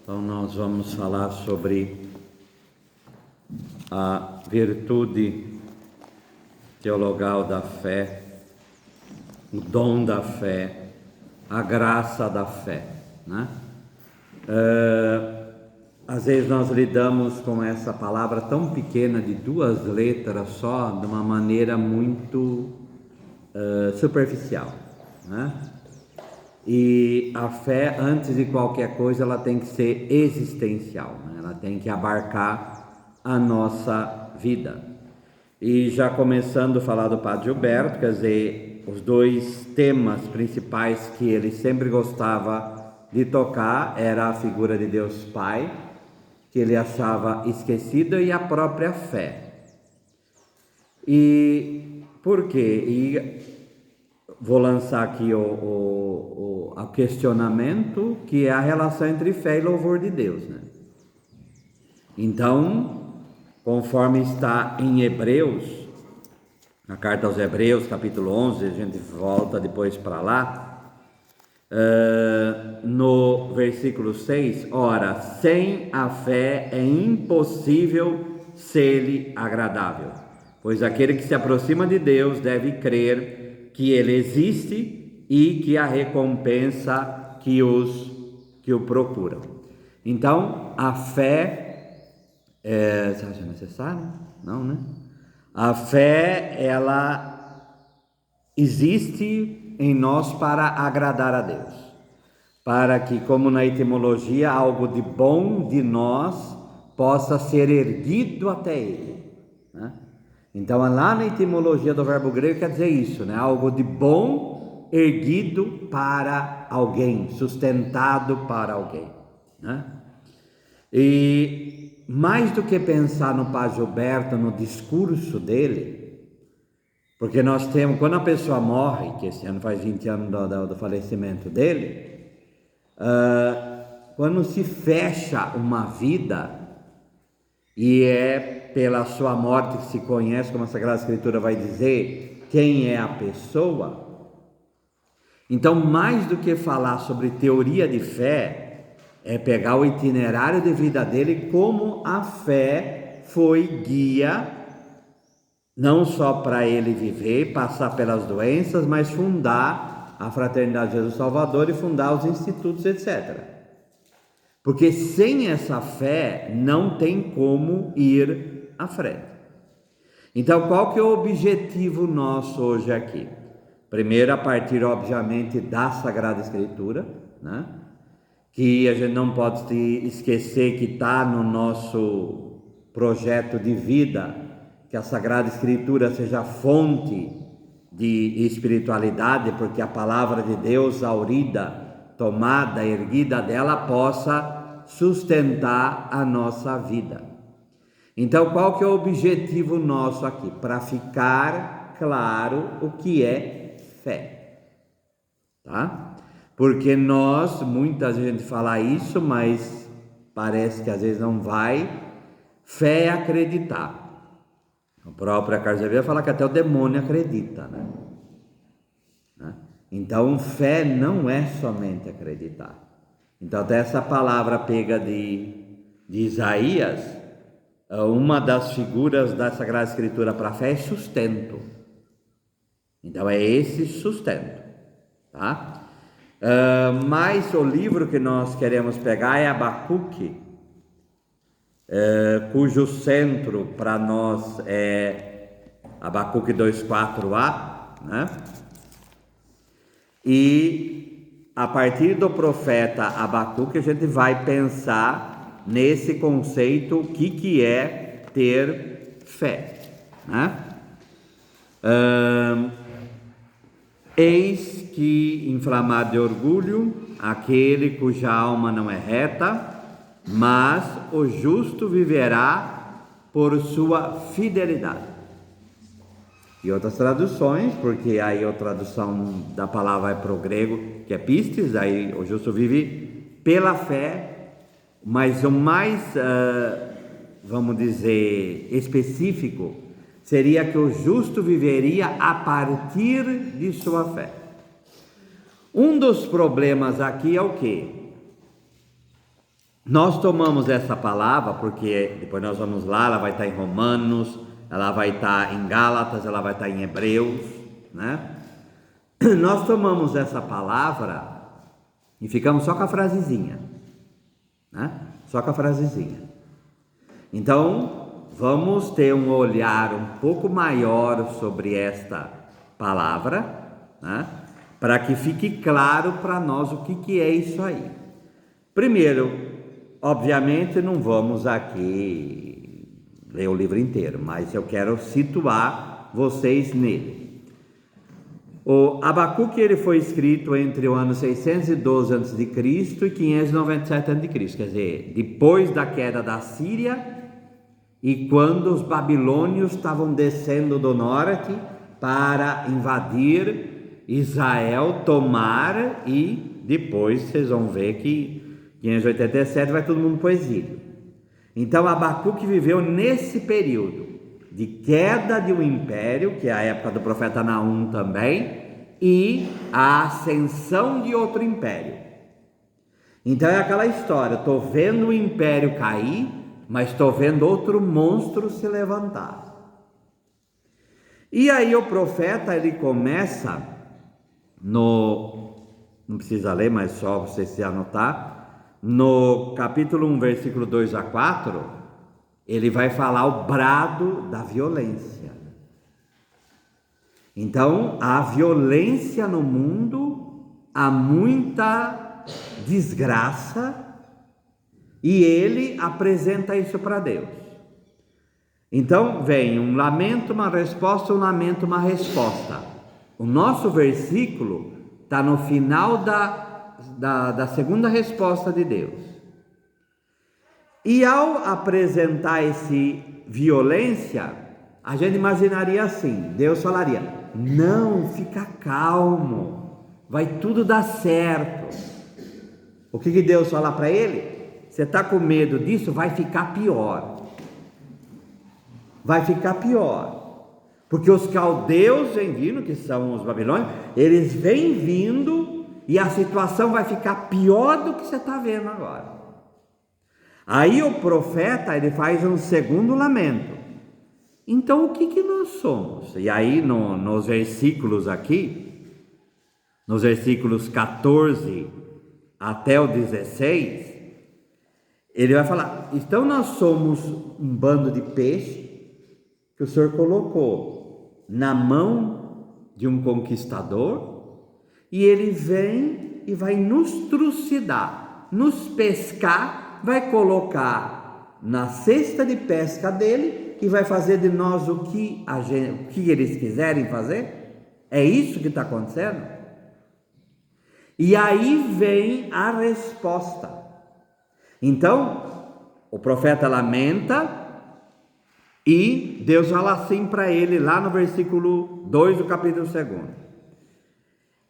Então nós vamos falar sobre a virtude teologal da fé, o dom da fé, a graça da fé, né? Às vezes nós lidamos com essa palavra tão pequena de 2 letras só, de uma maneira muito superficial, né? E a fé, antes de qualquer coisa, ela tem que ser existencial, né? Ela tem que abarcar a nossa vida. E já começando a falar do Padre Gilberto, quer dizer, os 2 temas principais que ele sempre gostava de tocar era a figura de Deus Pai, que ele achava esquecida, e a própria fé. E por quê? E vou lançar aqui o questionamento, que é a relação entre fé e louvor de Deus, né? Então, conforme está em Hebreus, na carta aos Hebreus, capítulo 11, a gente volta depois para lá, no versículo 6, ora, sem a fé é impossível ser-lhe agradável, pois aquele que se aproxima de Deus deve crer que ele existe e que a recompensa que o procuram. Então, a fé você acha necessário? Não, né? A fé, ela existe em nós para agradar a Deus, para que, como na etimologia, algo de bom de nós possa ser erguido até Ele, né? Então, lá na etimologia do verbo grego quer dizer isso, né? Algo de bom erguido para alguém, sustentado para alguém, né? E mais do que pensar no Padre Gilberto, no discurso dele, porque nós temos, quando a pessoa morre, que esse ano faz 20 anos do falecimento dele, quando se fecha uma vida, e é pela sua morte que se conhece, como a Sagrada Escritura vai dizer, quem é a pessoa. Então, mais do que falar sobre teoria de fé, é pegar o itinerário de vida dele, como a fé foi guia, não só para ele viver, passar pelas doenças, mas fundar a Fraternidade de Jesus Salvador e fundar os institutos, etc. Porque sem essa fé não tem como ir à frente. Então, qual que é o objetivo nosso hoje aqui? Primeiro, a partir, obviamente, da Sagrada Escritura, né? Que a gente não pode se esquecer que está no nosso projeto de vida, que a Sagrada Escritura seja fonte de espiritualidade, porque a palavra de Deus, aurida, tomada, erguida dela, possa sustentar a nossa vida. Então, qual que é o objetivo nosso aqui? Para ficar claro o que é fé, tá? Porque nós, muitas vezes a gente fala isso, mas parece que às vezes não vai. Fé é acreditar. O próprio Carlos Xavier fala que até o demônio acredita, né? Então, fé não é somente acreditar. Então, até essa palavra pega de Isaías, uma das figuras da Sagrada Escritura para a fé é sustento. Então, é esse sustento, tá? Mas o livro que nós queremos pegar é Abacuque, cujo centro para nós é Abacuque 2,4a, né? E a partir do profeta Abacuque a gente vai pensar nesse conceito, o que é ter fé, né? Eis que, inflamado de orgulho, aquele cuja alma não é reta, mas o justo viverá por sua fidelidade. E outras traduções, porque aí a tradução da palavra é para o grego, que é pistes, aí o justo vive pela fé, mas o mais, vamos dizer, específico, seria que o justo viveria a partir de sua fé. Um dos problemas aqui é o quê? Nós tomamos essa palavra porque depois nós vamos lá, ela vai estar em Romanos, ela vai estar em Gálatas, ela vai estar em Hebreus, né? Nós tomamos essa palavra e ficamos só com a frasezinha, né? Só com a frasezinha. Então, vamos ter um olhar um pouco maior sobre esta palavra, né? Para que fique claro para nós o que é isso aí. Primeiro, obviamente não vamos aqui ler o livro inteiro, mas eu quero situar vocês nele. O Abacuque ele foi escrito entre o ano 612 a.C. e 597 a.C., quer dizer, depois da queda da Síria e quando os babilônios estavam descendo do norte para invadir Israel, tomar, e depois vocês vão ver que 587 vai todo mundo para o exílio. Então Abacuque viveu nesse período de queda de um império, que é a época do profeta Naum também, e a ascensão de outro império. Então é aquela história, estou vendo o império cair, mas estou vendo outro monstro se levantar. E aí o profeta, ele começa não precisa ler, mas só você se anotar, no capítulo 1, versículo 2 a 4, ele vai falar o brado da violência. Então, há violência no mundo, há muita desgraça, e ele apresenta isso para Deus. Então, vem um lamento, uma resposta, um lamento, uma resposta. O nosso versículo está no final da segunda resposta de Deus. E ao apresentar esse violência, a gente imaginaria assim, Deus falaria, não, fica calmo, vai tudo dar certo. O que Deus fala para ele? Você está com medo disso? Vai ficar pior. Vai ficar pior. Porque os caldeus vêm vindo, que são os babilônios, eles vêm vindo e a situação vai ficar pior do que você está vendo agora. Aí o profeta, ele faz um segundo lamento. Então o que nós somos? E aí nos versículos aqui, nos versículos 14 até o 16, ele vai falar, então nós somos um bando de peixe que o Senhor colocou na mão de um conquistador, e ele vem e vai nos trucidar, nos pescar, vai colocar na cesta de pesca dele e vai fazer de nós o que eles quiserem fazer. É isso que está acontecendo? E aí vem a resposta. Então, o profeta lamenta e Deus fala assim para ele lá no versículo 2 do capítulo 2: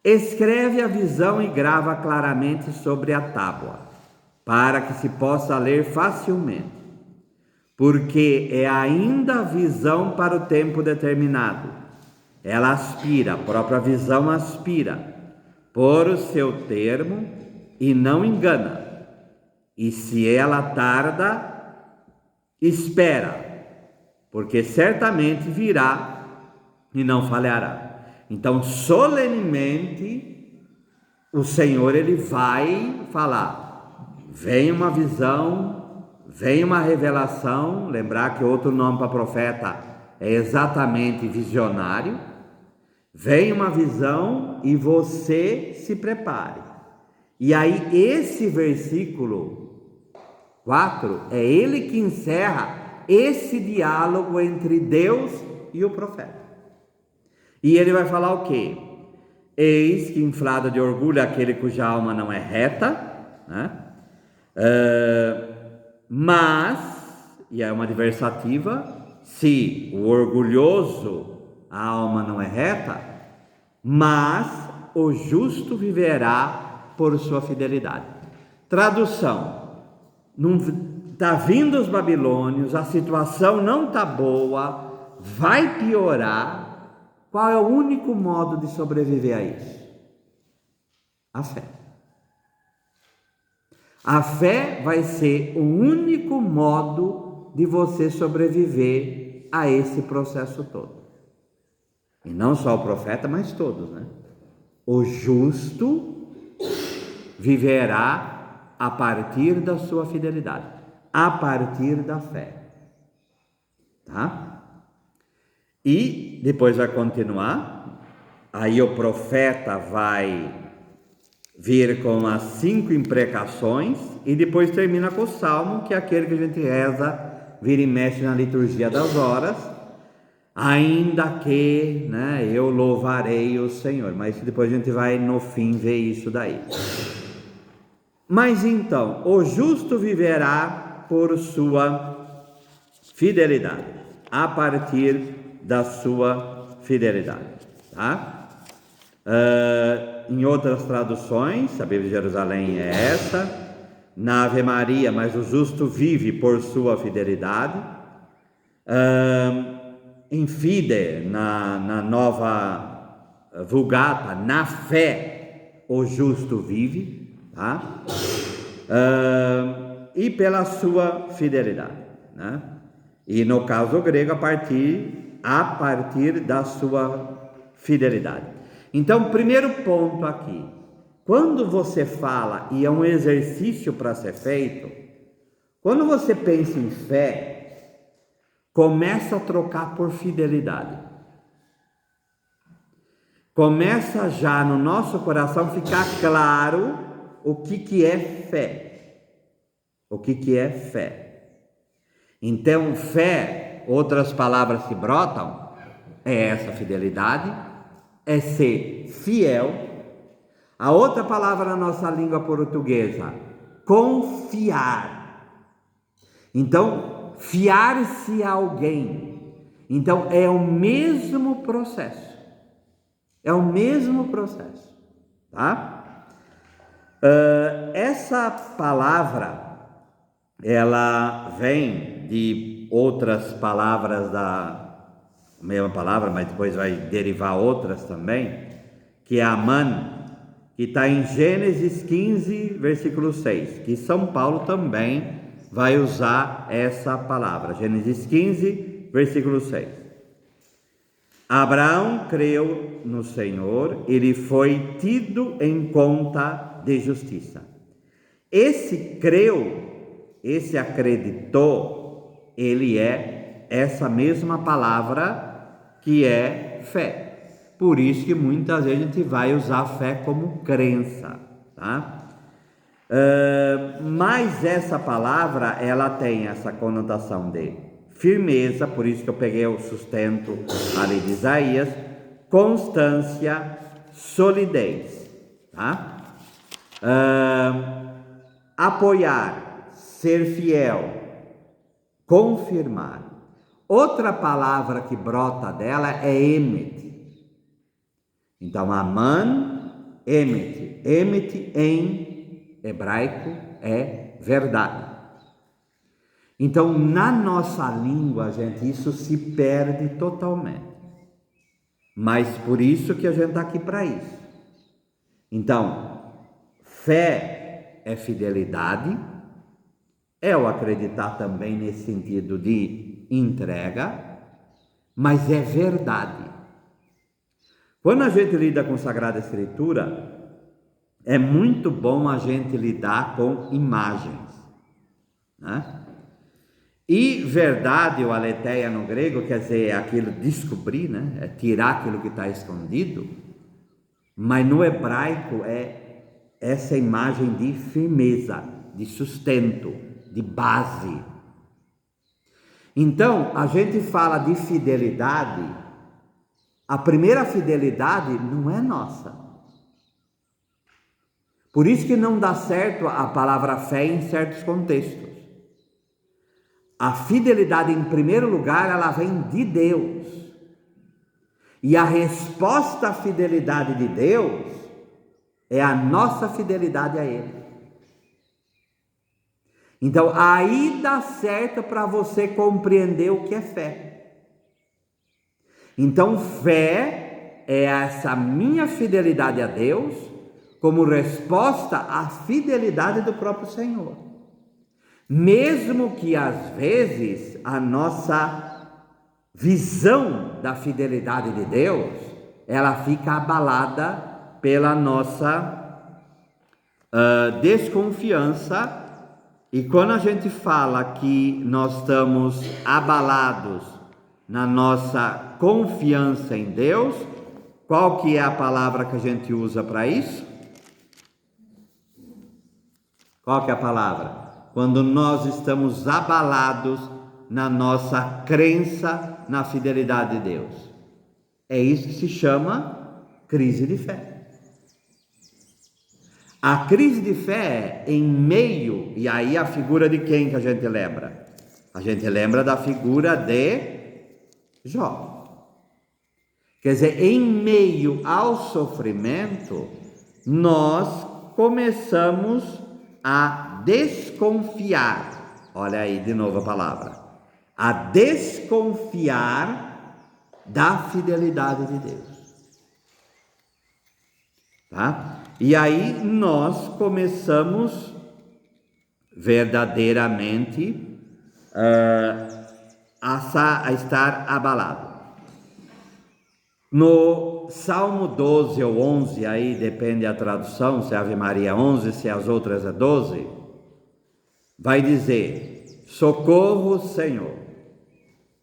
escreve a visão e grava claramente sobre a tábua, para que se possa ler facilmente, porque é ainda visão para o tempo determinado. Ela aspira, a própria visão aspira por o seu termo e não engana. E se ela tarda, espera, porque certamente virá e não falhará. Então, solenemente, o Senhor, ele vai falar. Vem uma visão, vem uma revelação. Lembrar que outro nome para profeta é exatamente visionário. Vem uma visão e você se prepare. E aí esse versículo 4 é ele que encerra esse diálogo entre Deus e o profeta. E ele vai falar o quê? Eis que inflado de orgulho aquele cuja alma não é reta, né? Mas, e é uma adversativa, se o orgulhoso, a alma não é reta, mas o justo viverá por sua fidelidade. Tradução: não está vindo os babilônios, a situação não está boa, vai piorar. Qual é o único modo de sobreviver a isso? A fé. A fé vai ser o único modo de você sobreviver a esse processo todo. E não só o profeta, mas todos, né? O justo viverá a partir da sua fidelidade, a partir da fé. Tá? E depois vai continuar, aí o profeta vai vir com as 5 imprecações e depois termina com o salmo, que é aquele que a gente reza, vira e mexe na liturgia das horas, ainda que, né, eu louvarei o Senhor, mas depois a gente vai no fim ver isso daí. Mas então, o justo viverá por sua fidelidade, a partir da sua fidelidade, tá? Em outras traduções, a Bíblia de Jerusalém é essa, na Ave Maria, mas o justo vive por sua fidelidade, em Fide, na Nova Vulgata, na fé o justo vive, tá? E pela sua fidelidade, né? E no caso grego, a partir da sua fidelidade. Então, primeiro ponto aqui, quando você fala, e é um exercício para ser feito, quando você pensa em fé, começa a trocar por fidelidade. Começa já no nosso coração ficar claro o que é fé. O que é fé. Então, fé, outras palavras que brotam, é essa fidelidade, é ser fiel. A outra palavra na nossa língua portuguesa, confiar. Então, fiar-se a alguém. Então, é o mesmo processo. É o mesmo processo, tá? Essa palavra, ela vem de outras palavras da mesma palavra, mas depois vai derivar outras também, que é Aman, que está em Gênesis 15, versículo 6, que São Paulo também vai usar essa palavra, Gênesis 15, versículo 6. Abraão creu no Senhor, ele foi tido em conta de justiça. Esse creu, esse acreditou, ele é essa mesma palavra que é fé. Por isso que muitas vezes a gente vai usar fé como crença, tá? Mas essa palavra, ela tem essa conotação de firmeza, por isso que eu peguei o sustento ali de Isaías, constância, solidez, tá? Apoiar, ser fiel, confirmar. Outra palavra que brota dela é emet. Então, Aman, emet. Emet em hebraico é verdade. Então, na nossa língua, gente, isso se perde totalmente. Mas por isso que a gente está aqui para isso. Então, fé é fidelidade, é o acreditar também nesse sentido de entrega, mas é verdade. Quando a gente lida com Sagrada Escritura, é muito bom a gente lidar com imagens, né? E verdade, ou aletheia no grego, quer dizer, aquilo descobrir, né? É tirar aquilo que está escondido, mas no hebraico é essa imagem de firmeza, de sustento, de base. Então, a gente fala de fidelidade, a primeira fidelidade não é nossa. Por isso que não dá certo a palavra fé em certos contextos. A fidelidade, em primeiro lugar, ela vem de Deus. E a resposta à fidelidade de Deus é a nossa fidelidade a Ele. Então, aí dá certo para você compreender o que é fé. Então, fé é essa minha fidelidade a Deus como resposta à fidelidade do próprio Senhor. Mesmo que às vezes a nossa visão da fidelidade de Deus, ela fica abalada pela nossa desconfiança. E quando a gente fala que nós estamos abalados na nossa confiança em Deus, qual que é a palavra que a gente usa para isso? Qual que é a palavra? Quando nós estamos abalados na nossa crença na fidelidade de Deus. É isso que se chama crise de fé. A crise de fé em meio, e aí a figura de quem que a gente lembra? A gente lembra da figura de Jó. Quer dizer, em meio ao sofrimento, nós começamos a desconfiar. Olha aí de novo a palavra. A desconfiar da fidelidade de Deus. Tá? E aí nós começamos verdadeiramente a estar abalado. No Salmo 12 ou 11, aí depende a tradução, se é Ave Maria 11, se as outras é 12, vai dizer: socorro, Senhor,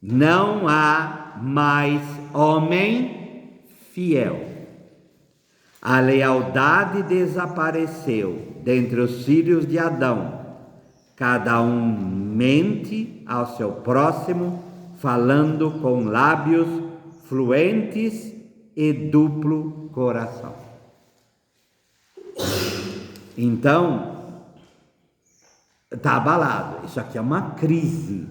não há mais homem fiel. A lealdade desapareceu dentre os filhos de Adão. Cada um mente ao seu próximo, falando com lábios fluentes e duplo coração. Então, está abalado. Isso aqui é uma crise.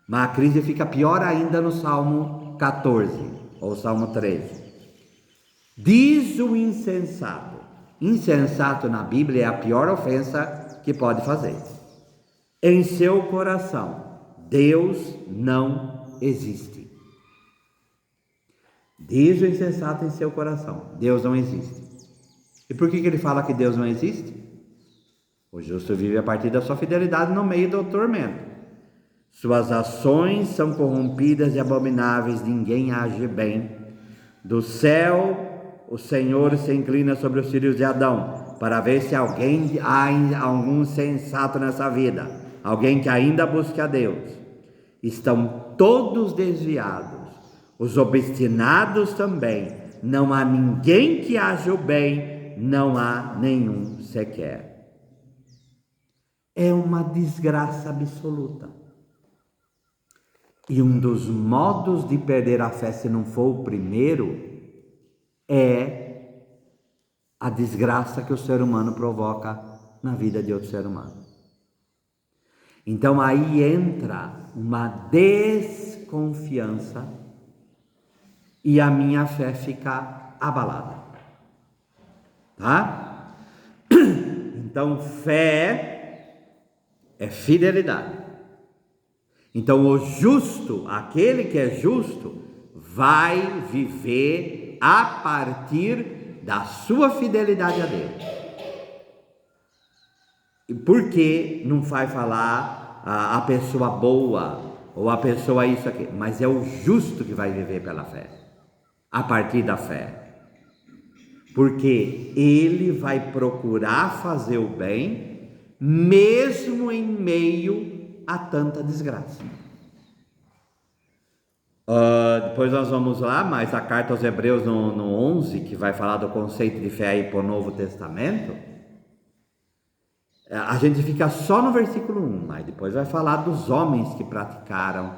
Mas a crise fica pior ainda no Salmo 14 ou Salmo 13. Diz o insensato. Insensato na Bíblia é a pior ofensa que pode fazer. Em seu coração, Deus não existe. Diz o insensato em seu coração, Deus não existe. E por que ele fala que Deus não existe? O justo vive a partir da sua fidelidade no meio do tormento. Suas ações são corrompidas e abomináveis, ninguém age bem. Do céu o Senhor se inclina sobre os filhos de Adão, para ver se há algum sensato nessa vida, alguém que ainda busca a Deus. Estão todos desviados, os obstinados também. Não há ninguém que haja o bem, não há nenhum sequer. É uma desgraça absoluta. E um dos modos de perder a fé, se não for o primeiro, é a desgraça que o ser humano provoca na vida de outro ser humano. Então aí entra uma desconfiança e a minha fé fica abalada. Tá? Então fé é fidelidade. Então o justo, aquele que é justo, vai viver a partir da sua fidelidade a Deus. E por que não vai falar a pessoa boa ou a pessoa isso aqui? Mas é o justo que vai viver pela fé, a partir da fé. Porque ele vai procurar fazer o bem, mesmo em meio a tanta desgraça. Depois nós vamos lá, mas a carta aos Hebreus no 11, que vai falar do conceito de fé aí para o Novo Testamento, a gente fica só no versículo 1, mas depois vai falar dos homens que praticaram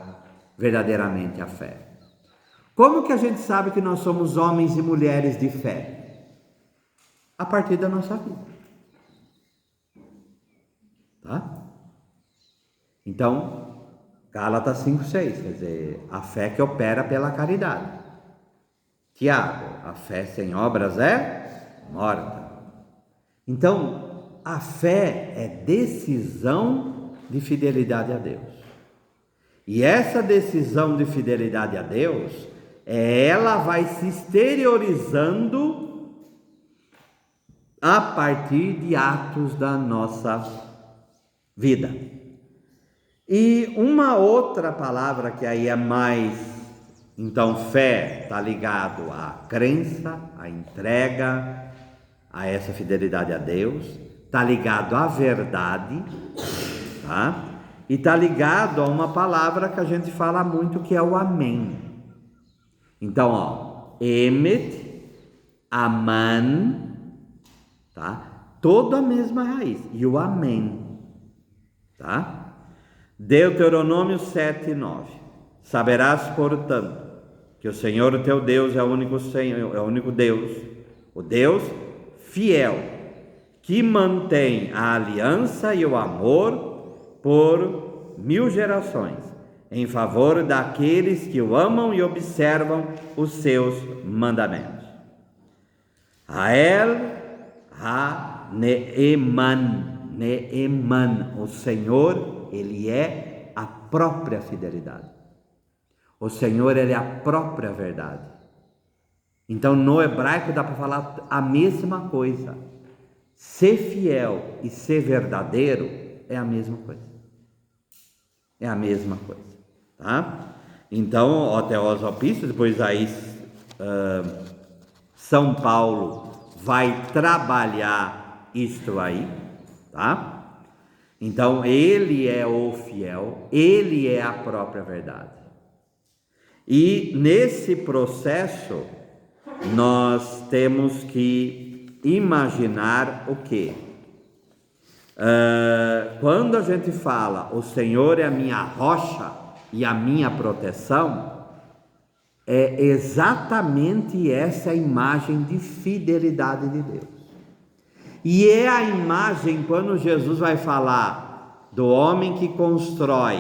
verdadeiramente a fé. Como que a gente sabe que nós somos homens e mulheres de fé? A partir da nossa vida. Tá? Então, Gálatas 5:6, quer dizer, a fé que opera pela caridade. Tiago, a fé sem obras é morta. Então, a fé é decisão de fidelidade a Deus. E essa decisão de fidelidade a Deus, ela vai se exteriorizando a partir de atos da nossa vida. E uma outra palavra que aí é mais, então fé está ligado à crença, à entrega, a essa fidelidade a Deus, está ligado à verdade, tá? E está ligado a uma palavra que a gente fala muito, que é o amém. Então, ó, emet, aman, tá? Toda a mesma raiz, e o amém, tá? Deuteronômio 7:9. Saberás, portanto, que o Senhor, o teu Deus, é o único Senhor, é o único Deus, o Deus fiel, que mantém a aliança e o amor por 1000 gerações, em favor daqueles que o amam e observam os seus mandamentos. Hael ha-neeman, o Senhor, Ele é a própria fidelidade. O Senhor, Ele é a própria verdade. Então, no hebraico dá para falar a mesma coisa. Ser fiel e ser verdadeiro é a mesma coisa. É a mesma coisa, tá? Então, ó Teós Opício, depois aí São Paulo vai trabalhar isto aí, tá? Então, ele é o fiel, ele é a própria verdade. E nesse processo, nós temos que imaginar o quê? Quando a gente fala, o Senhor é a minha rocha e a minha proteção, é exatamente essa imagem de fidelidade de Deus. E é a imagem quando Jesus vai falar do homem que constrói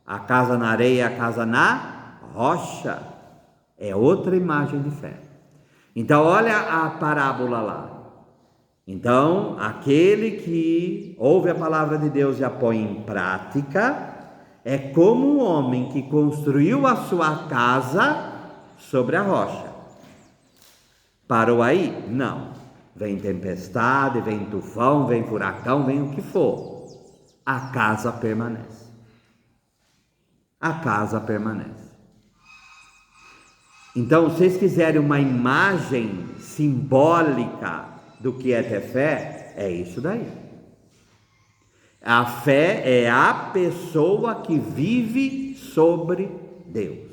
a casa na areia, a casa na rocha, é outra imagem de fé. Então olha a parábola lá. Então aquele que ouve a palavra de Deus e a põe em prática é como um homem que construiu a sua casa sobre a rocha. Parou aí? Não. Vem tempestade, vem tufão, vem furacão, vem o que for. A casa permanece. A casa permanece. Então, se vocês quiserem uma imagem simbólica do que é ter fé, é isso daí. A fé é a pessoa que vive sobre Deus.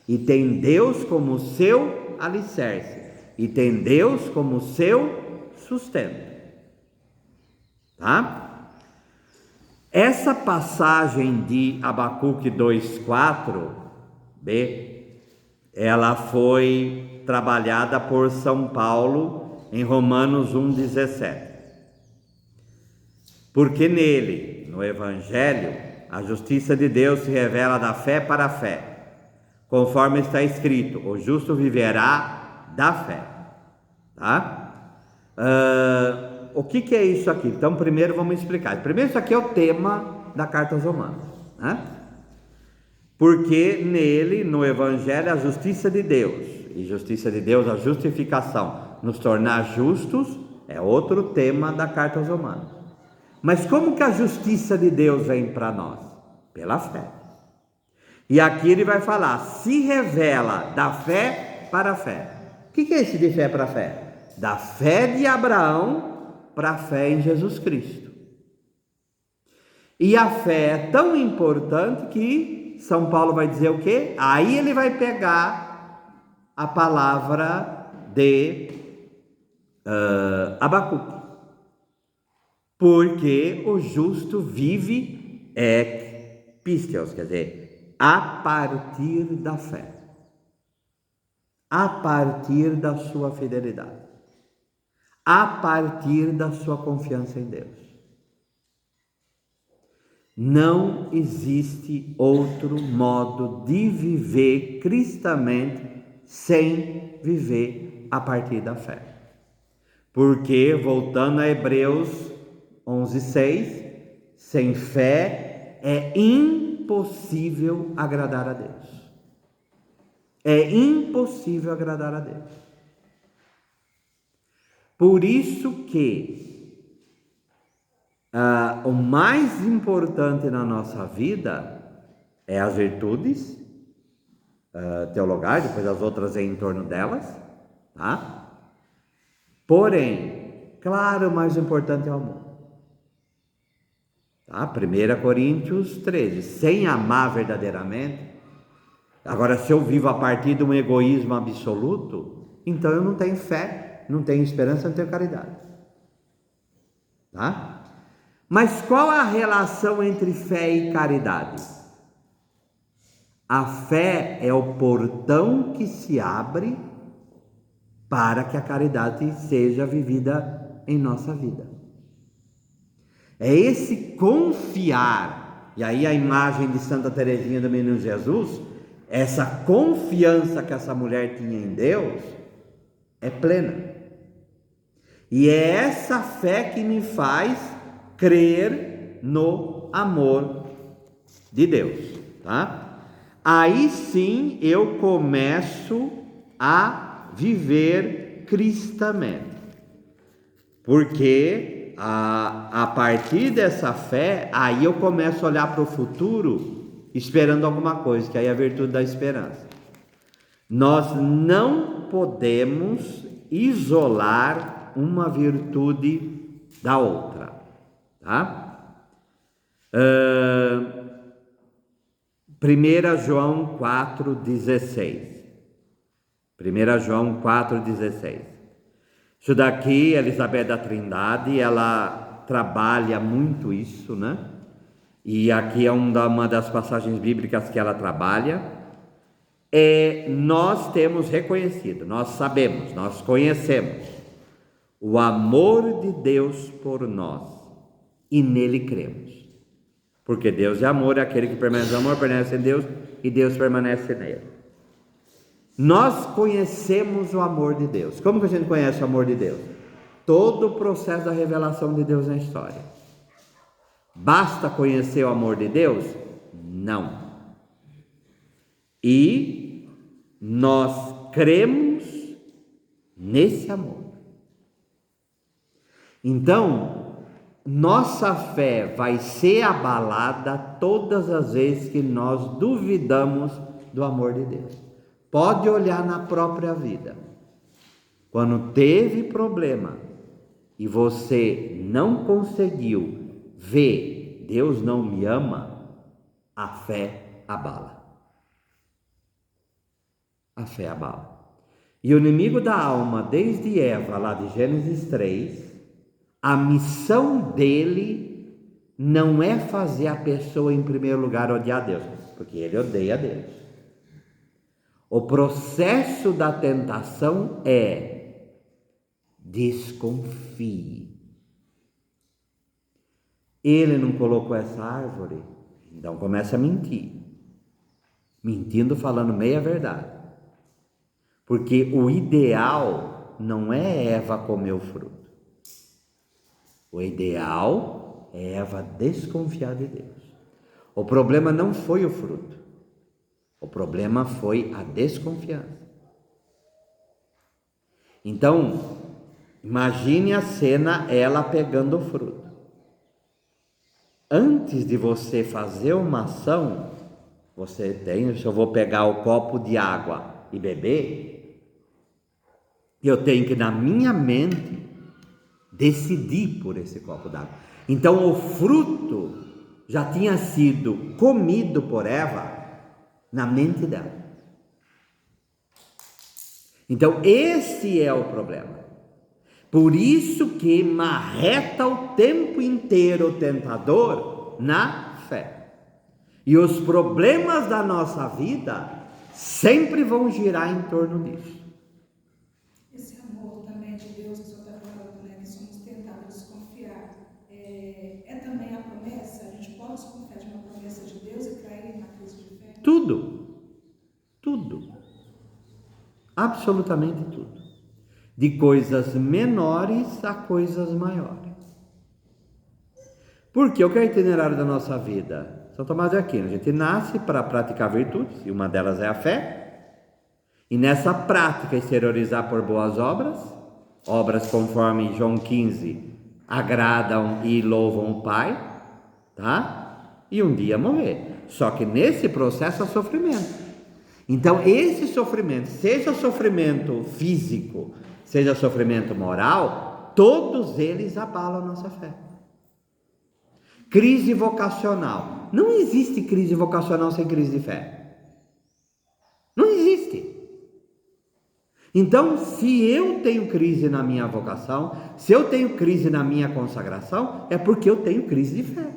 E tem Deus como seu alicerce. E tem Deus como seu sustento. Tá? Essa passagem de Abacuque 2:4b, ela foi trabalhada por São Paulo em Romanos 1:17. Porque nele, no Evangelho, a justiça de Deus se revela da fé para a fé, conforme está escrito: o justo viverá da fé, tá? O que é isso aqui? Então, primeiro vamos explicar. Primeiro, isso aqui é o tema da carta aos Romanos, né? Porque nele, no Evangelho, a justiça de Deus, e justiça de Deus, a justificação, nos tornar justos, é outro tema da carta aos Romanos. Mas como que a justiça de Deus vem para nós? Pela fé. E aqui ele vai falar, se revela da fé para a fé. O que é esse de fé para a fé? Da fé de Abraão para a fé em Jesus Cristo. E a fé é tão importante que São Paulo vai dizer o quê? Aí ele vai pegar a palavra de Abacuque. Porque o justo vive pisteos, quer dizer, a partir da fé. A partir da sua fidelidade. A partir da sua confiança em Deus. Não existe outro modo de viver cristamente sem viver a partir da fé. Porque, voltando a Hebreus 11:6, sem fé é impossível agradar a Deus. É impossível agradar a Deus. Por isso que o mais importante na nossa vida é as virtudes teologais, depois as outras em torno delas, tá? Porém, claro, o mais importante é o amor. Tá? 1 Coríntios 13, sem amar verdadeiramente. Agora, se eu vivo a partir de um egoísmo absoluto, então eu não tenho fé, não tenho esperança, não tenho caridade. Tá? Mas qual a relação entre fé e caridade? A fé é o portão que se abre para que a caridade seja vivida em nossa vida. É esse confiar, e aí a imagem de Santa Teresinha do Menino Jesus, essa confiança que essa mulher tinha em Deus, é plena. E é essa fé que me faz crer no amor de Deus, tá? Aí sim eu começo a viver cristamente, porque a partir dessa fé, aí eu começo a olhar para o futuro esperando alguma coisa, que aí é a virtude da esperança. Nós não podemos isolar uma virtude da outra, tá? 1 João 4,16. 1 João 4,16. Isso daqui, Elizabeth da Trindade, ela trabalha muito isso, né? E aqui é uma das passagens bíblicas que ela trabalha. Nós temos reconhecido, nós sabemos, nós conhecemos o amor de Deus por nós e nele cremos. Porque Deus é amor, é aquele que permanece no amor, permanece em Deus e Deus permanece nele. Nós conhecemos o amor de Deus. Como que a gente conhece o amor de Deus? Todo o processo da revelação de Deus na história. Basta conhecer o amor de Deus? Não. E nós cremos nesse amor. Então, nossa fé vai ser abalada todas as vezes que nós duvidamos do amor de Deus. Pode olhar na própria vida. Quando teve problema e você não conseguiu ver Deus não me ama, a fé abala. A fé abala. E o inimigo da alma, desde Eva, lá de Gênesis 3, a missão dele não é fazer a pessoa, em primeiro lugar, odiar Deus, porque ele odeia Deus. O processo da tentação é desconfie. Ele não colocou essa árvore, então começa a mentir. Mentindo, falando meia verdade. Porque o ideal não é Eva comer o fruto. O ideal é Eva desconfiar de Deus. O problema não foi o fruto. O problema foi a desconfiança. Então, imagine a cena, ela pegando o fruto. Antes de você fazer uma ação, você tem, se eu vou pegar o copo de água e beber, eu tenho que, na minha mente, decidir por esse copo d'água. Então, o fruto já tinha sido comido por Eva na mente dela. Então, esse é o problema. Por isso que marreta o tempo inteiro o tentador na fé. E os problemas da nossa vida sempre vão girar em torno disso. Esse amor também de Deus, que o senhor está falando, né, que somos tentados a desconfiar, é também a promessa? A gente pode desconfiar de uma promessa de Deus e cair na crise de fé? Tudo, absolutamente tudo, de coisas menores a coisas maiores. Porque o que é o itinerário da nossa vida? São Tomás de Aquino, a gente nasce para praticar virtudes, e uma delas é a fé, e nessa prática exteriorizar por boas obras, obras conforme João 15 agradam e louvam o Pai, tá? E um dia morrer. Só que nesse processo há sofrimento. Então esse sofrimento, seja sofrimento físico, seja sofrimento moral, todos eles abalam a nossa fé. Crise vocacional. Não existe crise vocacional sem crise de fé. Não existe. Então, se eu tenho crise na minha vocação, se eu tenho crise na minha consagração, é porque eu tenho crise de fé.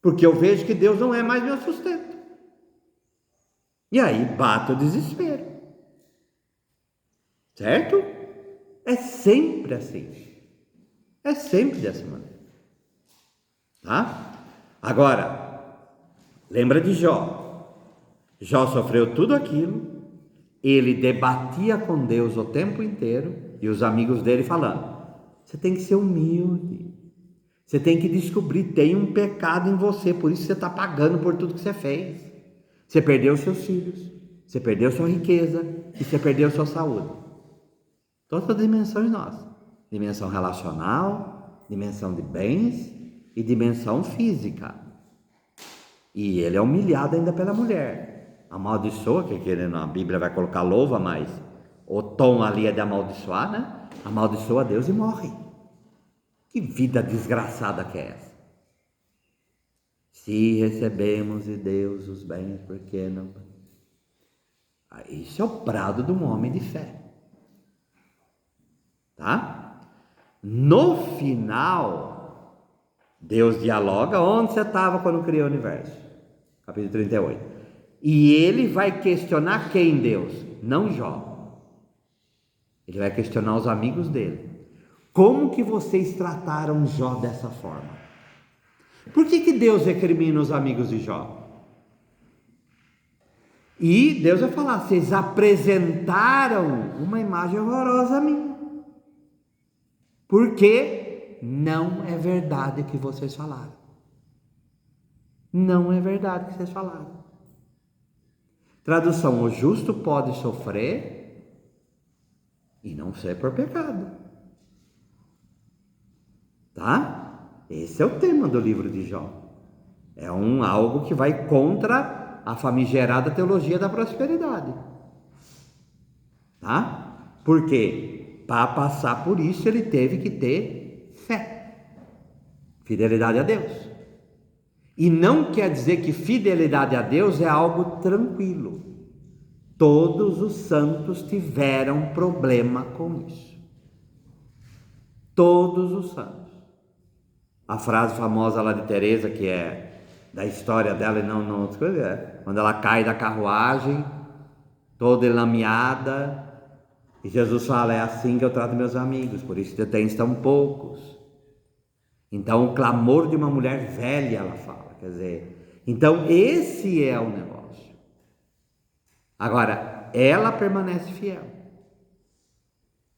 Porque eu vejo que Deus não é mais meu sustento. E aí bate o desespero. Certo? É sempre assim. É sempre dessa maneira. Tá? Agora, lembra de Jó. Jó sofreu tudo aquilo. Ele debatia com Deus o tempo inteiro. E os amigos dele falando: você tem que ser humilde. Você tem que descobrir, tem um pecado em você. Por isso você está pagando por tudo que você fez. Você perdeu seus filhos. Você perdeu sua riqueza. E você perdeu sua saúde. Todas as dimensões nossas. Dimensão relacional, dimensão de bens e dimensão física. E ele é humilhado ainda pela mulher. Amaldiçoa, que na Bíblia vai colocar louva, mas o tom ali é de amaldiçoar, né? Amaldiçoa a Deus e morre. Que vida desgraçada que é essa? Se recebemos de Deus os bens, por que não? Isso é o brado de um homem de fé. Tá? No final, Deus dialoga. Onde você estava quando criou o universo? Capítulo 38. E ele vai questionar quem? Deus? Não Jó. Ele vai questionar os amigos dele. Como que vocês trataram Jó dessa forma? Por que Deus recrimina os amigos de Jó? E Deus vai falar: vocês apresentaram uma imagem horrorosa a mim. Porque não é verdade o que vocês falaram. Não é verdade o que vocês falaram. Tradução: o justo pode sofrer e não ser por pecado. Tá? Esse é o tema do livro de Jó. É algo que vai contra a famigerada teologia da prosperidade. Tá? Por quê? Para passar por isso ele teve que ter fé. Fidelidade a Deus. E não quer dizer que fidelidade a Deus é algo tranquilo. Todos os santos tiveram problema com isso. Todos os santos. A frase famosa lá de Teresa, que é da história dela e não outra coisa, é quando ela cai da carruagem, toda enlameada, e Jesus fala: é assim que eu trato meus amigos, por isso eu tenho tão poucos. Então o clamor de uma mulher velha, ela fala, quer dizer, então esse é o negócio. Agora, ela permanece fiel,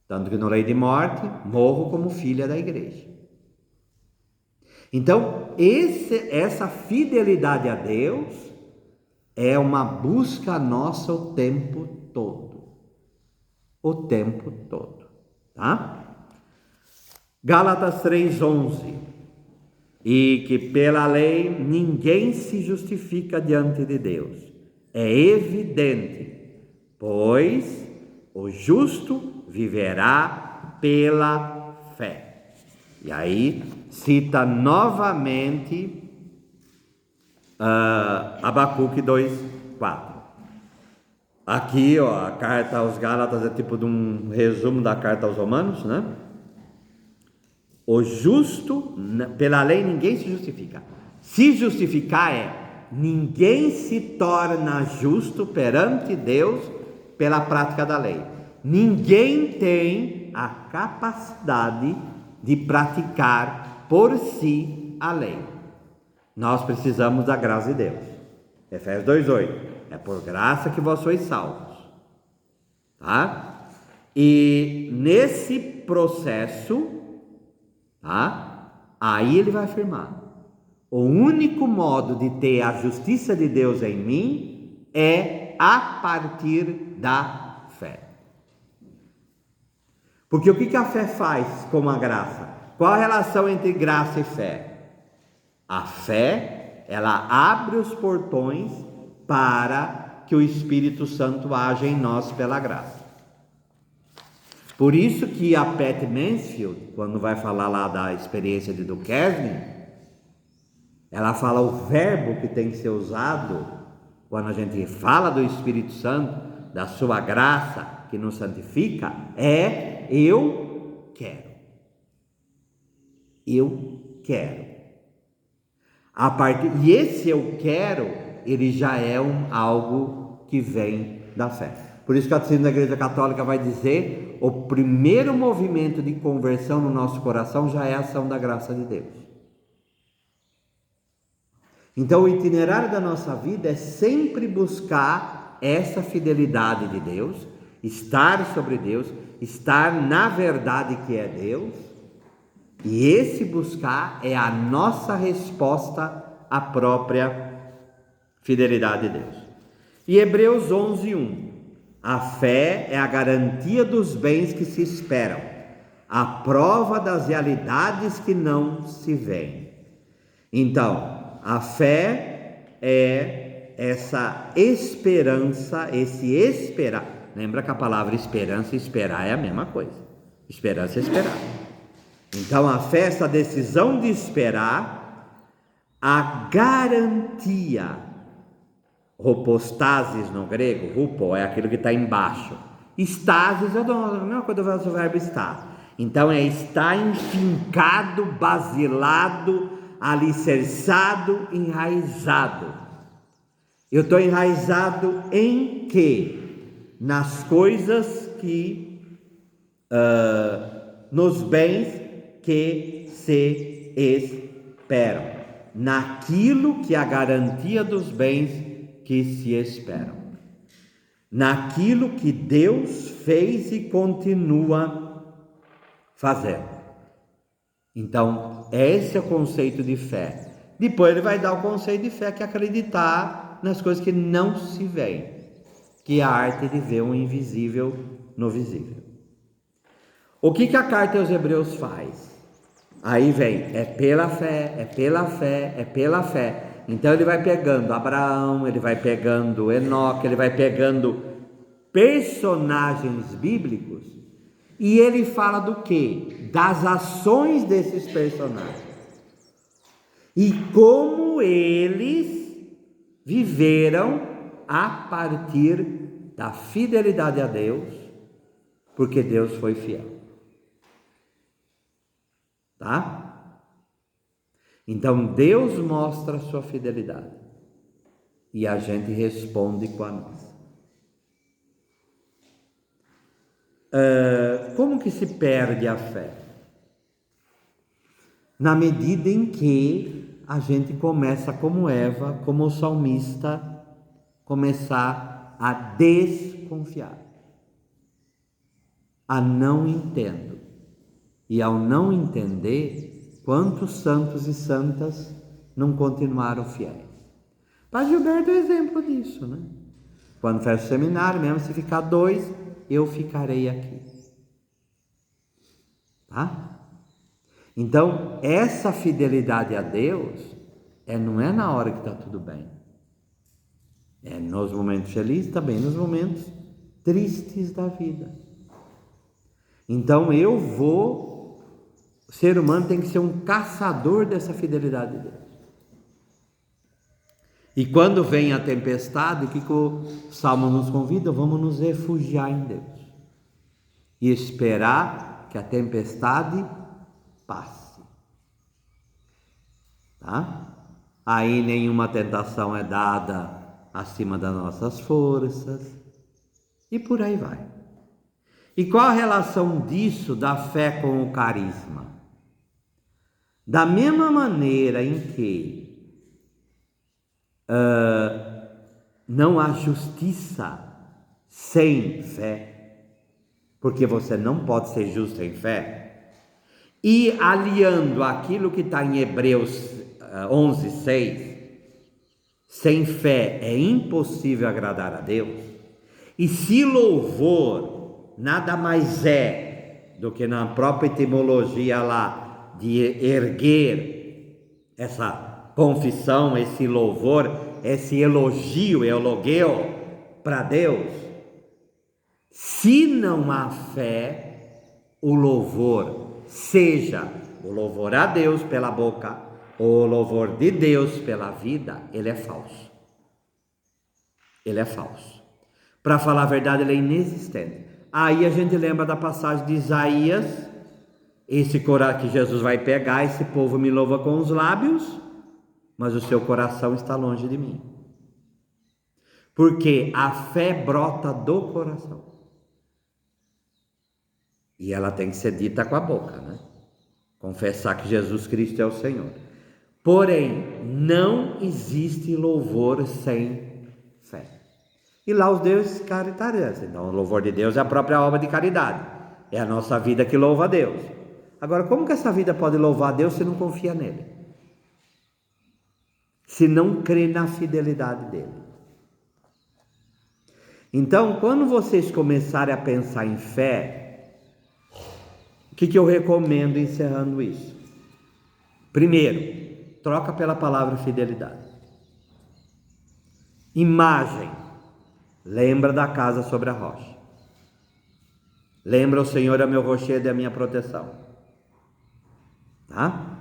tanto que no leito de morte morro como filha da igreja. Então essa fidelidade a Deus é uma busca nossa o tempo todo. O tempo todo, tá? Gálatas 3:11. E que pela lei ninguém se justifica diante de Deus. É evidente, pois o justo viverá pela fé. E aí cita novamente Abacuque 2:4. Aqui, ó, a carta aos Gálatas é tipo de um resumo da carta aos Romanos, né? O justo, pela lei ninguém se justifica. Se justificar ninguém se torna justo perante Deus pela prática da lei. Ninguém tem a capacidade de praticar por si a lei. Nós precisamos da graça de Deus. Efésios 2:8. É por graça que vós sois salvos. Tá? E nesse processo, tá? Aí ele vai afirmar: o único modo de ter a justiça de Deus em mim é a partir da fé. Porque o que a fé faz com a graça? Qual a relação entre graça e fé? A fé, ela abre os portões para que o Espírito Santo haja em nós pela graça. Por isso que a Pat Mansfield, quando vai falar lá da experiência de Duquesne, ela fala o verbo que tem que ser usado quando a gente fala do Espírito Santo, da sua graça que nos santifica, é eu quero. Eu quero. E esse eu quero, ele já é algo que vem da fé. Por isso que a Catecismo da Igreja Católica vai dizer: o primeiro movimento de conversão no nosso coração já é a ação da graça de Deus. Então o itinerário da nossa vida é sempre buscar essa fidelidade de Deus, estar sobre Deus, estar na verdade que é Deus, e esse buscar é a nossa resposta à própria fidelidade de Deus. E Hebreus 11:1: a fé é a garantia dos bens que se esperam, a prova das realidades que não se veem. Então, a fé é essa esperança, esse esperar. Lembra que a palavra esperança e esperar é a mesma coisa. Esperança é esperar. Então, a fé é essa decisão de esperar, a garantia. Ropostasis no grego, rupo é aquilo que está embaixo. Stasis é a mesma coisa do verbo estar. Então é estar enfincado, basilado, alicerçado, enraizado. Eu estou enraizado em quê? Nas coisas que, nos bens que se esperam, naquilo que é a garantia dos bens que se esperam, naquilo que Deus fez e continua fazendo. Então, esse é o conceito de fé. Depois ele vai dar o conceito de fé, que é acreditar nas coisas que não se veem, que é a arte de ver o invisível no visível. O que a carta aos Hebreus faz? Aí vem, é pela fé, é pela fé, é pela fé. Então ele vai pegando Abraão, ele vai pegando Enoque, ele vai pegando personagens bíblicos, e ele fala do quê? Das ações desses personagens e como eles viveram a partir da fidelidade a Deus, porque Deus foi fiel. Tá? Então Deus mostra a sua fidelidade e a gente responde com a nossa. Como que se perde a fé? Na medida em que a gente começa, como Eva, como o salmista, começar a desconfiar, a não entender. E ao não entender, quantos santos e santas não continuaram fiéis? Padre Gilberto é exemplo disso, né? Quando fecha o seminário, mesmo se ficar 2, eu ficarei aqui. Tá? Então, essa fidelidade a Deus não é na hora que está tudo bem. É nos momentos felizes, também nos momentos tristes da vida. Então, o ser humano tem que ser um caçador dessa fidelidade de Deus. E quando vem a tempestade, o que o Salmo nos convida? Vamos nos refugiar em Deus e esperar que a tempestade passe. Tá? Aí nenhuma tentação é dada acima das nossas forças e por aí vai. E qual a relação disso da fé com o carisma? Da mesma maneira em que não há justiça sem fé, porque você não pode ser justo sem fé, e aliando aquilo que está em Hebreus 11:6, sem fé é impossível agradar a Deus, e se louvor nada mais é do que na própria etimologia lá de erguer essa confissão, esse louvor, esse elogio, elogueu para Deus. Se não há fé, o louvor, seja o louvor a Deus pela boca ou o louvor de Deus pela vida, ele é falso. Ele é falso. Para falar a verdade, ele é inexistente. Aí a gente lembra da passagem de Isaías, esse coração que Jesus vai pegar, esse povo me louva com os lábios, mas o seu coração está longe de mim. Porque a fé brota do coração. E ela tem que ser dita com a boca, né? Confessar que Jesus Cristo é o Senhor. Porém, não existe louvor sem fé. E lá os deuses caritários. Então, o louvor de Deus é a própria obra de caridade. É a nossa vida que louva a Deus. Agora, como que essa vida pode louvar a Deus se não confia nele? Se não crê na fidelidade dele? Então, quando vocês começarem a pensar em fé, o que eu recomendo encerrando isso? Primeiro, troca pela palavra fidelidade. Imagem. Lembra da casa sobre a rocha. Lembra: o Senhor é meu rochedo e a minha proteção. Tá?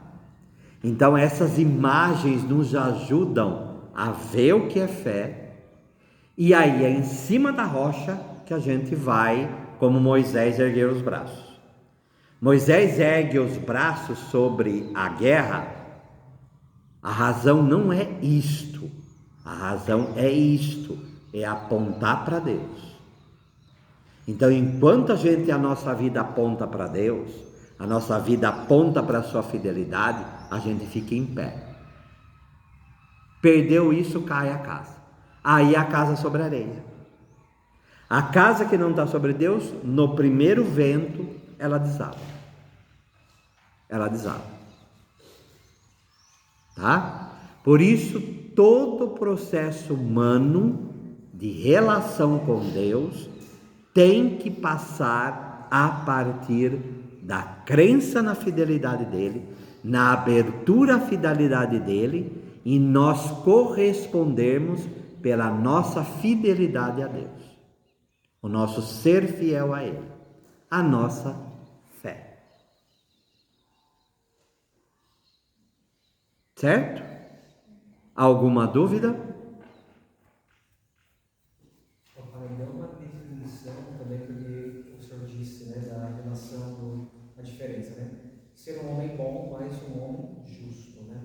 Então essas imagens nos ajudam a ver o que é fé. E aí é em cima da rocha que a gente vai, como Moisés, erguer os braços. Moisés ergue os braços sobre a guerra. A razão não é isto. A razão é isto. É apontar para Deus. Então, enquanto a nossa vida aponta para Deus, a nossa vida aponta para a sua fidelidade, a gente fica em pé. Perdeu isso, cai a casa. Aí a casa sobre a areia. A casa que não está sobre Deus, no primeiro vento, ela desaba. Ela desaba. Tá? Por isso, todo o processo humano de relação com Deus tem que passar a partir da crença na fidelidade dele, na abertura à fidelidade dele, e nós correspondermos pela nossa fidelidade a Deus, o nosso ser fiel a ele, a nossa fé. Certo? Alguma dúvida? Deu uma definição também, porque o senhor disse, né, da relação, a diferença, né? Ser um homem bom, mas um homem justo, né?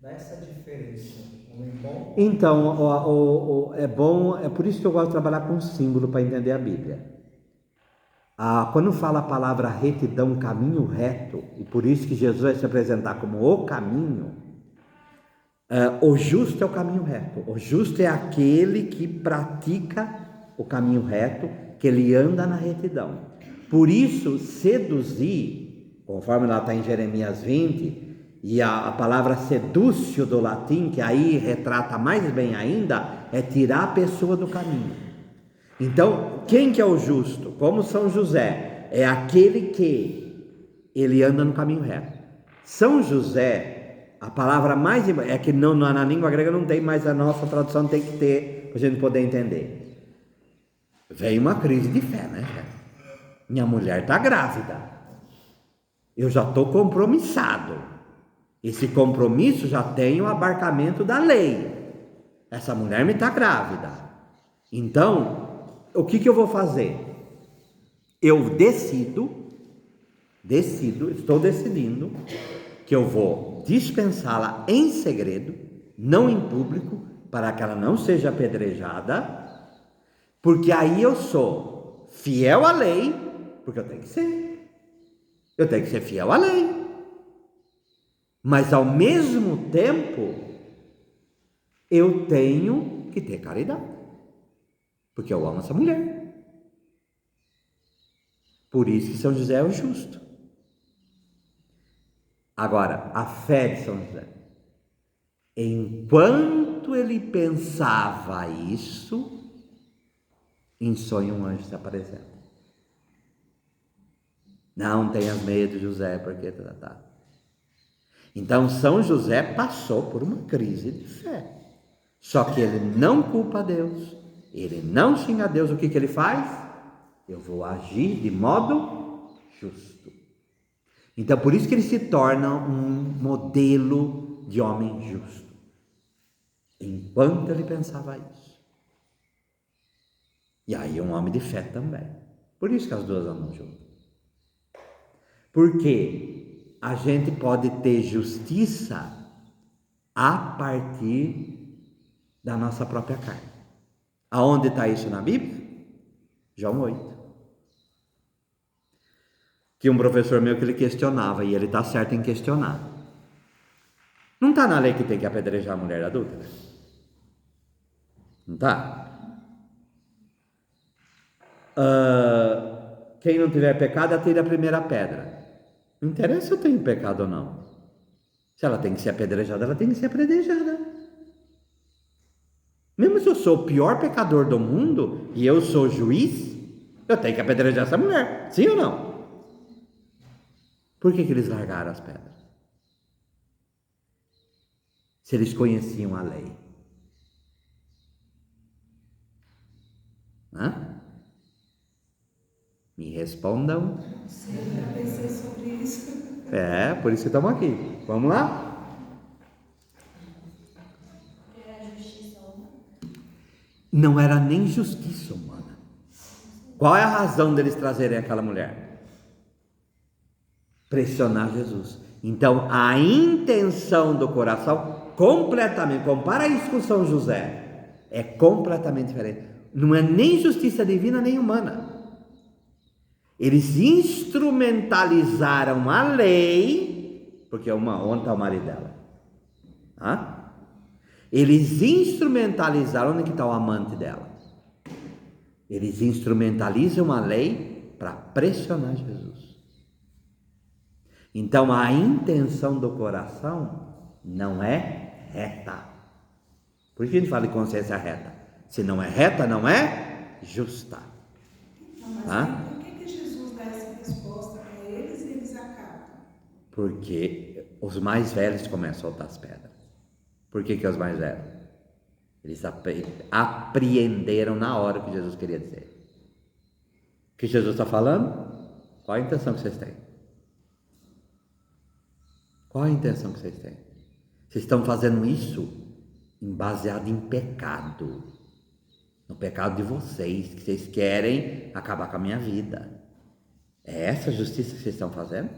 Dá essa diferença, um homem bom... Então, é bom, é por isso que eu gosto de trabalhar com símbolo para entender a Bíblia. Quando fala a palavra retidão, caminho reto, e por isso que Jesus vai se apresentar como o caminho, o justo é o caminho reto. O justo é aquele que pratica o caminho reto, que ele anda na retidão. Por isso, seduzir, conforme lá está em Jeremias 20, e a palavra sedúcio do latim, que aí retrata mais bem ainda, é tirar a pessoa do caminho. Então, quem que é o justo? Como São José, é aquele que ele anda no caminho reto. São José, a palavra mais... é que não, na língua grega não tem, mas a nossa tradução tem que ter, para a gente poder entender. Vem uma crise de fé, né? Minha mulher está grávida. Eu já estou compromissado. Esse compromisso já tem o abarcamento da lei. Essa mulher me está grávida. Então, o que eu vou fazer? Eu estou decidindo que eu vou dispensá-la em segredo, não em público, para que ela não seja apedrejada, porque aí eu sou fiel à lei, porque eu tenho que ser fiel à lei, mas ao mesmo tempo eu tenho que ter caridade, porque eu amo essa mulher. Por isso que São José é o justo. Agora, a fé de São José, enquanto ele pensava isso, em sonho um anjo se apresenta. Não tenhas medo, José, porque tá. Então São José passou por uma crise de fé. Só que ele não culpa Deus, ele não xinga Deus. O que ele faz? Eu vou agir de modo justo. Então por isso que ele se torna um modelo de homem justo. Enquanto ele pensava isso. E aí um homem de fé também. Por isso que as duas andam juntas. Porque a gente pode ter justiça a partir da nossa própria carne. Aonde está isso na Bíblia? João 8. Tinha um professor meu que ele questionava, e ele está certo em questionar. Não está na lei que tem que apedrejar a mulher adúltera? Não está? Quem não tiver pecado, atire a primeira pedra. Não interessa se eu tenho pecado ou não. Se ela tem que ser apedrejada, ela tem que ser apedrejada. Mesmo se eu sou o pior pecador do mundo e eu sou juiz, eu tenho que apedrejar essa mulher. Sim ou não? Por que eles largaram as pedras? Se eles conheciam a lei. Me respondam. Sim, eu já pensei sobre isso. Por isso que estamos aqui. Vamos lá? Não era nem justiça humana. Qual é a razão deles trazerem aquela mulher? Pressionar Jesus. Então, a intenção do coração, completamente, compara isso com São José, é completamente diferente. Não é nem justiça divina, nem humana. Eles instrumentalizaram a lei, porque onde está o marido dela? Eles instrumentalizaram, onde está o amante dela? Eles instrumentalizam a lei para pressionar Jesus. Então a intenção do coração não é reta. Por que a gente fala de consciência reta? Se não é reta, não é justa. Mas por que Jesus dá essa resposta para eles e eles acatam? Porque os mais velhos começam a soltar as pedras. Por que os mais velhos? Eles apreenderam na hora o que Jesus queria dizer. O que Jesus está falando? Qual a intenção que vocês têm? Qual a intenção que vocês têm? Vocês estão fazendo isso baseado em pecado. No pecado de vocês, que vocês querem acabar com a minha vida. É essa a justiça que vocês estão fazendo?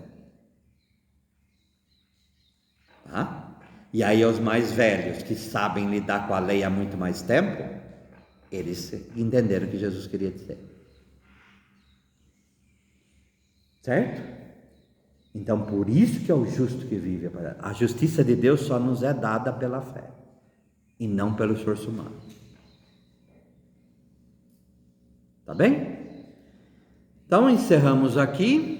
E aí os mais velhos, que sabem lidar com a lei há muito mais tempo, eles entenderam o que Jesus queria dizer. Certo? Então, por isso que é o justo que vive. A justiça de Deus só nos é dada pela fé, e não pelo esforço humano. Tá bem? Então, encerramos aqui.